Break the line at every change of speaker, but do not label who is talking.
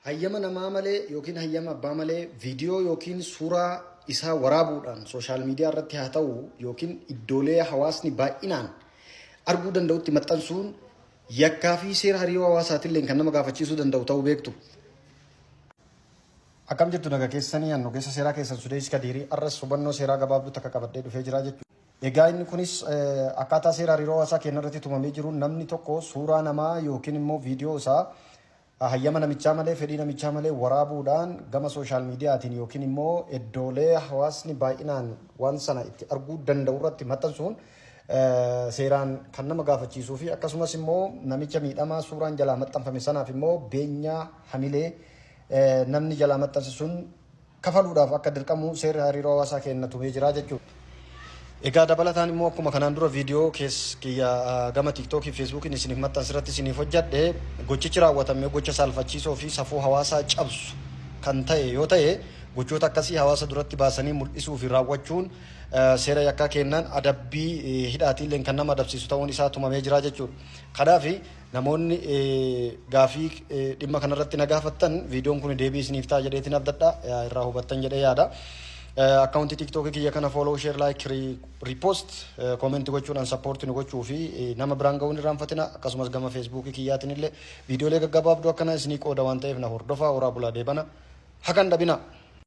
hayyama namaa malee yookiin hayyama abbaa malee viidiyoo yookiin suuraa isaa waraabuudhaan sooshaal miidiyaa irratti haa ta'u yookiin iddoolee hawaasni baay'inaan arguu danda'utti maxxansuun yakkaa fi seera hariiroo hawaasaatiin kan nama gaafachiisuu danda'u ta'uu beektu. Akkam jirtu naga keessanii hannu keessa seeraa keessan Sudees Kadiirii arras hubannoo seeraa gabaabduu takka qabadhee dhufee jira jechuudha. Egaa inni kunis akkaataa seera hariiroo hawaasaa keenya irratti tumamee jiru namni tokko suuraa namaa yookiin immoo viidiyoo isaa hayyama namichaa malee fedhii namichaa malee waraabuudhaan gama sooshaal miidiyaatiin yookiin immoo iddoolee hawaasni baay'inaan waan sana itti arguu danda'u irratti maxxansuun seeraan kan nama gaafachiisuu fi akkasumas immoo namicha miidhamaa suuraan jalaa maxxanfame sanaaf immoo beenyaa hamilee namni jalaa maxxansiisuun kafaluudhaaf akka dirqamu seera hariiroo hawaasaa keenya tumee jira jechuudha. Egaa dabalataan immoo akkuma kanaan dura viidiyoo kiyya gama TikTokii fi Facebookiin isiniif maxxansirratti isiniif hojjadhe gochichi raawwatame gocha saalfachiisoo fi safuu hawaasaa cabsu kan ta'e yoo ta'e gochoota akkasii hawaasa duratti baasanii mul'isuu fi raawwachuun seera yakkaa keenyaan adabbii hidhaatiillee kan nama adabsiisu ta'uun isaa tumamee jira jechuudha. Kanaaf namoonni gaafii dhimma kanarratti na gaafattan viidiyoon kun deebii isiniif ta'a jedheetiin abdadha irraa hubattan jedhee yaada. Akkaawuntii TikTokii kiyya kana follow share like repost comment gochuudhaan support nu gochuu fi nama biraan ga'uun irraanfatina akkasumas gama Facebook kiyyaatiin illee viidiyoolee gaggabaabduu akkana isinii qooda waan ta'eef na hordofaa horaa bulaa deebana hakan dhabina.